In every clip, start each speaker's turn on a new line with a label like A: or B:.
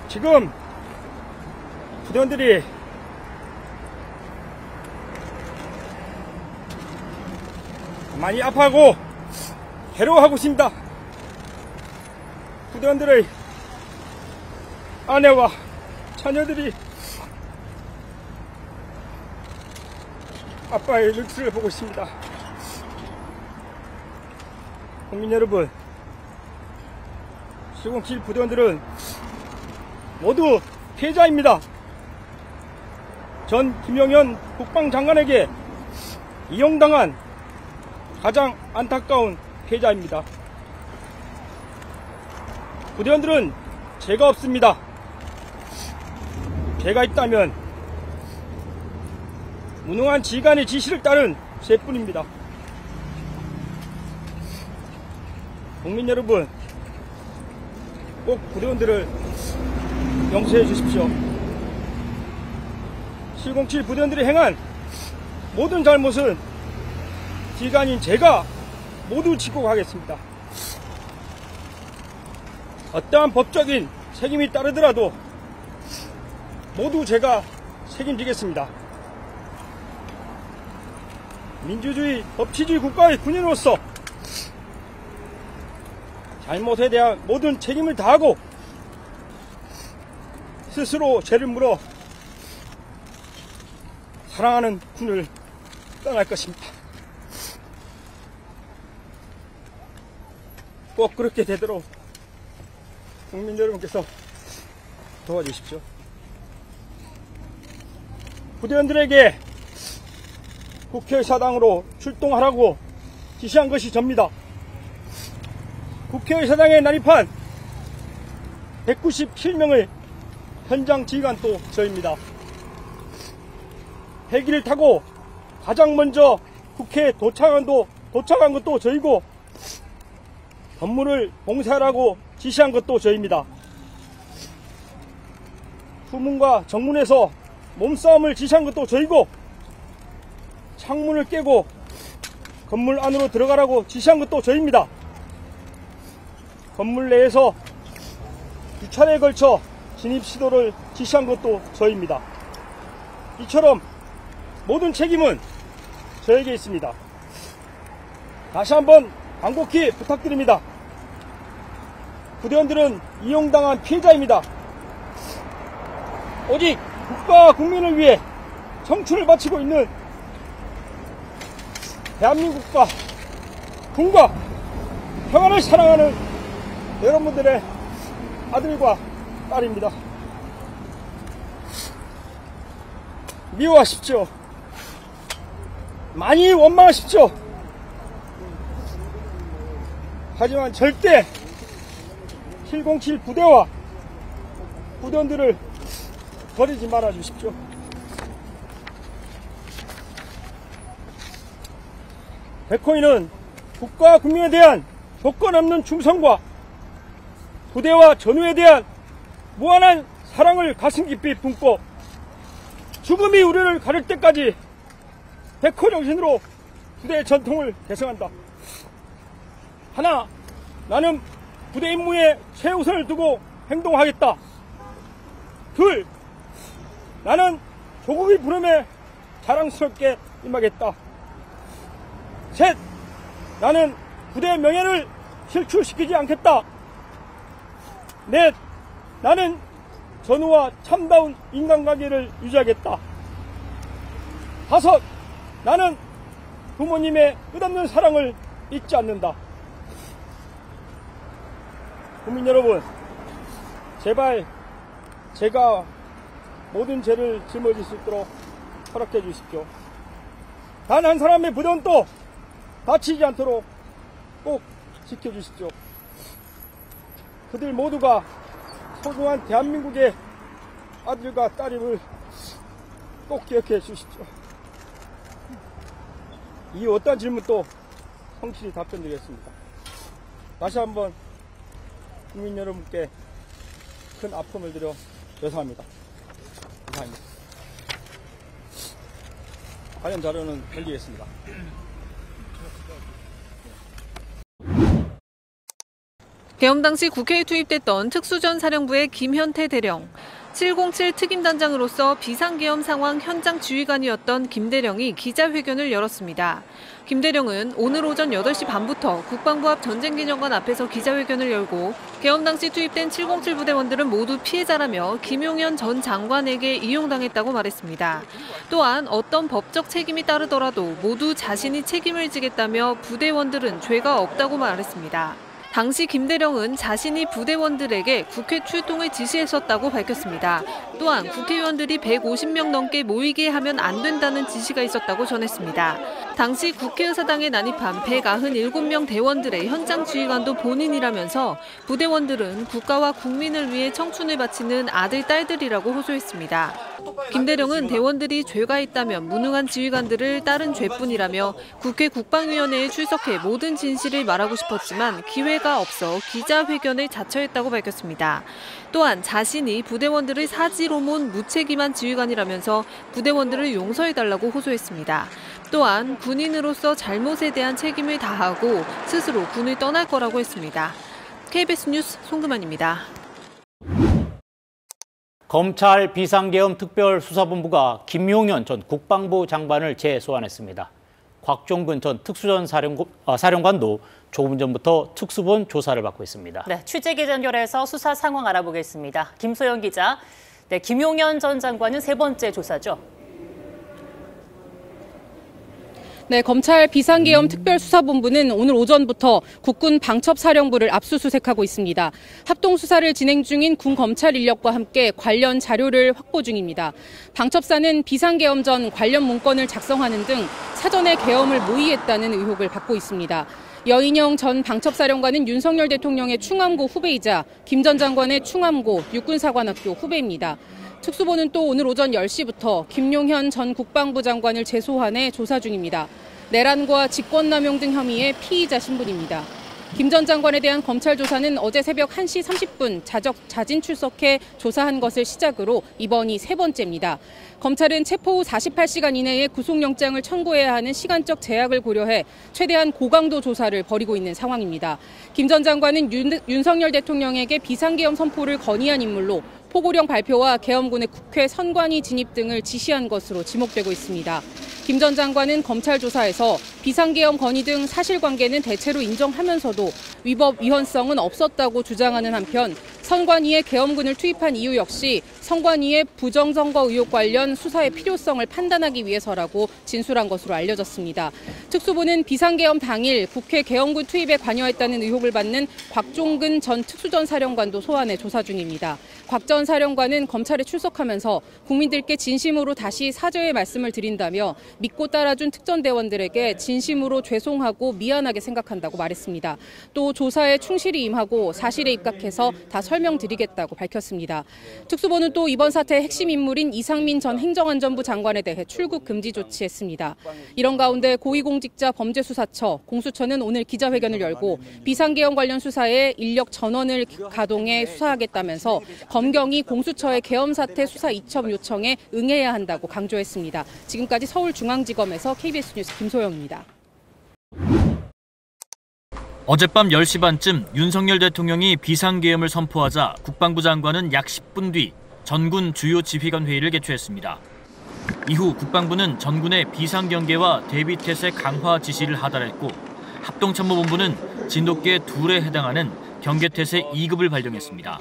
A: 지금 부대원들이 많이 아파하고 괴로워하고 있습니다. 부대원들의 아내와 자녀들이 아빠의 눈치를 보고 있습니다. 국민 여러분, 707 부대원들은 모두 피해자입니다. 전 김영현 국방장관에게 이용당한 가장 안타까운 피해자입니다. 부대원들은 죄가 없습니다. 죄가 있다면 무능한 지휘관의 지시를 따른 죄뿐입니다. 국민 여러분, 꼭 부대원들을 용서해 주십시오. 707 부대원들이 행한 모든 잘못은 지휘관인 제가 모두 지고 가겠습니다. 어떠한 법적인 책임이 따르더라도 모두 제가 책임지겠습니다. 민주주의, 법치주의 국가의 군인으로서 잘못에 대한 모든 책임을 다하고 스스로 죄를 물어 사랑하는 군을 떠날 것입니다. 꼭 그렇게 되도록 국민 여러분께서 도와주십시오. 부대원들에게 국회의사당으로 출동하라고 지시한 것이 접니다. 국회의사당에 난입한 197명의 현장 지휘관도 저입니다. 헬기를 타고 가장 먼저 국회에 도착한 것도 저이고, 건물을 봉쇄하라고 지시한 것도 저입니다. 후문과 정문에서 몸싸움을 지시한 것도 저이고, 창문을 깨고 건물 안으로 들어가라고 지시한 것도 저입니다. 건물 내에서 2차례에 걸쳐 진입 시도를 지시한 것도 저입니다. 이처럼 모든 책임은 저에게 있습니다. 다시 한번 간곡히 부탁드립니다. 부대원들은 이용당한 피해자입니다. 오직 국가와 국민을 위해 청춘을 바치고 있는 대한민국과 군과 평안을 사랑하는 여러분들의 아들과 딸입니다. 미워하십시오. 많이 원망하십시오. 하지만 절대 707 부대와 부대원들을 버리지 말아 주십시오. 백호인은 국가와 국민에 대한 조건 없는 충성과 부대와 전우에 대한 무한한 사랑을 가슴 깊이 품고 죽음이 우리를 가릴 때까지 백호 정신으로 부대의 전통을 계승한다. 하나, 나는 부대 임무에 최우선을 두고 행동하겠다. 둘, 나는 조국의 부름에 자랑스럽게 임하겠다. 셋, 나는 부대의 명예를 실추시키지 않겠다. 넷, 나는 전우와 참다운 인간관계를 유지하겠다. 다섯, 나는 부모님의 끝없는 사랑을 잊지 않는다. 국민 여러분, 제발 제가 모든 죄를 짊어질 수 있도록 허락해 주십시오. 단 한 사람의 부대원도 다치지 않도록 꼭 지켜주십시오. 그들 모두가 소중한 대한민국의 아들과 딸임을 꼭 기억해 주십시오. 이 어떠한 질문도 성실히 답변드리겠습니다. 다시 한번 국민 여러분께 큰 아픔을 드려 죄송합니다. 감사합니다. 관련 자료는
B: 계엄 당시 국회에 투입됐던 특수전 사령부의 김현태 대령, 707 특임단장으로서 비상계엄 상황 현장 지휘관이었던 김 대령이 기자회견을 열었습니다. 김 대령은 오늘 오전 8시 반부터 국방부 앞 전쟁기념관 앞에서 기자회견을 열고 계엄 당시 투입된 707 부대원들은 모두 피해자라며 김용현 전 장관에게 이용당했다고 말했습니다. 또한 어떤 법적 책임이 따르더라도 모두 자신이 책임을 지겠다며 부대원들은 죄가 없다고 말했습니다. 당시 김 대령은 자신이 부대원들에게 국회 출동을 지시했었다고 밝혔습니다. 또한 국회의원들이 150명 넘게 모이게 하면 안 된다는 지시가 있었다고 전했습니다. 당시 국회의사당에 난입한 197명 대원들의 현장 지휘관도 본인이라면서 부대원들은 국가와 국민을 위해 청춘을 바치는 아들, 딸들이라고 호소했습니다. 김 대령은 대원들이 죄가 있다면 무능한 지휘관들을 따른 죄뿐이라며 국회 국방위원회에 출석해 모든 진실을 말하고 싶었지만 기회가 없어 기자회견을 자처했다고 밝혔습니다. 또한 자신이 부대원들을 사지로몬 무책임한 지휘관이라면서 부대원들을 용서해달라고 호소했습니다. 또한 군인으로서 잘못에 대한 책임을 다하고 스스로 군을 떠날 거라고 했습니다. KBS 뉴스 송금환입니다.
C: 검찰 비상계엄 특별수사본부가 김용현 전 국방부 장관을 재소환했습니다. 곽종근 전 특수전 사령관도 조금 전부터 특수본 조사를 받고 있습니다.
D: 네, 취재기 연결해서 수사 상황 알아보겠습니다. 김소영 기자. 네, 김용현 전 장관은 세 번째 조사죠.
E: 네, 검찰 비상계엄 특별수사본부는 오늘 오전부터 국군 방첩사령부를 압수수색하고 있습니다. 합동수사를 진행 중인 군 검찰 인력과 함께 관련 자료를 확보 중입니다. 방첩사는 비상계엄 전 관련 문건을 작성하는 등 사전에 계엄을 모의했다는 의혹을 받고 있습니다. 여인영 전 방첩사령관은 윤석열 대통령의 충암고 후배이자 김 전 장관의 충암고 육군사관학교 후배입니다. 특수본은 또 오늘 오전 10시부터 김용현 전 국방부 장관을 재소환해 조사 중입니다. 내란과 직권남용 등 혐의의 피의자 신분입니다. 김 전 장관에 대한 검찰 조사는 어제 새벽 1시 30분 자진 출석해 조사한 것을 시작으로 이번이 세 번째입니다. 검찰은 체포 후 48시간 이내에 구속영장을 청구해야 하는 시간적 제약을 고려해 최대한 고강도 조사를 벌이고 있는 상황입니다. 김 전 장관은 윤석열 대통령에게 비상계엄 선포를 건의한 인물로 포고령 발표와 계엄군의 국회 선관위 진입 등을 지시한 것으로 지목되고 있습니다. 김 전 장관은 검찰 조사에서 비상계엄 건의 등 사실관계는 대체로 인정하면서도 위법 위헌성은 없었다고 주장하는 한편 선관위에 계엄군을 투입한 이유 역시 선관위의 부정선거 의혹 관련 수사의 필요성을 판단하기 위해서라고 진술한 것으로 알려졌습니다. 특수부는 비상계엄 당일 국회 계엄군 투입에 관여했다는 의혹을 받는 곽종근 전 특수전 사령관도 소환해 조사 중입니다. 곽 전 사령관은 검찰에 출석하면서 국민들께 진심으로 다시 사죄의 말씀을 드린다며 믿고 따라준 특전대원들에게 진심으로 죄송하고 미안하게 생각한다고 말했습니다. 또 조사에 충실히 임하고 사실에 입각해서 다 설명드리겠다고 밝혔습니다. 특수본은 또 이번 사태의 핵심 인물인 이상민 전 행정안전부 장관에 대해 출국 금지 조치했습니다. 이런 가운데 고위공직자 범죄수사처, 공수처는 오늘 기자회견을 열고 비상계엄 관련 수사에 인력 전원을 가동해 수사하겠다면서 검경이 공수처의 계엄 사태 수사 이첩 요청에 응해야 한다고 강조했습니다. 지금까지 서울중앙지검에서 KBS 뉴스 김소영입니다.
F: 어젯밤 10시 반쯤 윤석열 대통령이 비상계엄을 선포하자 국방부 장관은 약 10분 뒤 전군 주요 지휘관 회의를 개최했습니다. 이후 국방부는 전군의 비상경계와 대비태세 강화 지시를 하달했고 합동참모본부는 진돗개 둘에 해당하는 경계태세 2급을 발령했습니다.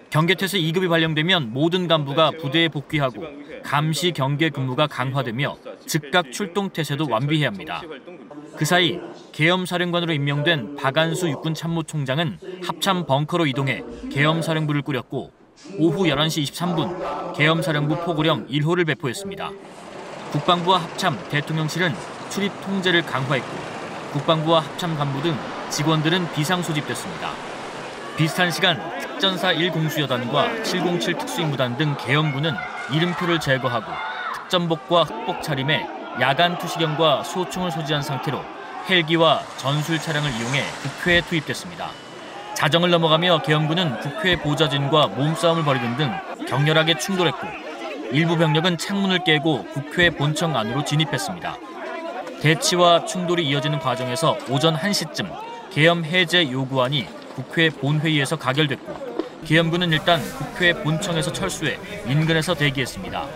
F: 경계태세 2급이 발령되면 모든 간부가 부대에 복귀하고 감시 경계 근무가 강화되며 즉각 출동 태세도 완비해야 합니다. 그 사이 계엄사령관으로 임명된 박안수 육군참모총장은 합참 벙커로 이동해 계엄사령부를 꾸렸고 오후 11시 23분 계엄사령부 포고령 1호를 배포했습니다. 국방부와 합참, 대통령실은 출입 통제를 강화했고 국방부와 합참 간부 등 직원들은 비상소집됐습니다. 비슷한 시간 특전사 1공수여단과 707 특수임무단 등 계엄군은 이름표를 제거하고 특전복과 흑복 차림에 야간 투시경과 소총을 소지한 상태로 헬기와 전술 차량을 이용해 국회에 투입됐습니다. 자정을 넘어가며 계엄군은 국회 보좌진과 몸싸움을 벌이는 등 격렬하게 충돌했고 일부 병력은 창문을 깨고 국회 본청 안으로 진입했습니다. 대치와 충돌이 이어지는 과정에서 오전 1시쯤 계엄 해제 요구안이 국회 본회의에서 가결됐고 계엄군은 일단 국회 본청에서 철수해 인근에서 대기했습니다.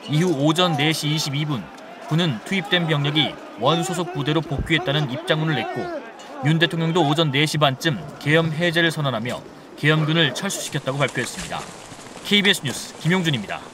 F: 이후 오전 4시 22분 군은 투입된 병력이 원소속 부대로 복귀했다는 입장문을 냈고 윤 대통령도 오전 4시 반쯤 계엄 해제를 선언하며 계엄군을 철수시켰다고 발표했습니다. KBS 뉴스 김용준입니다.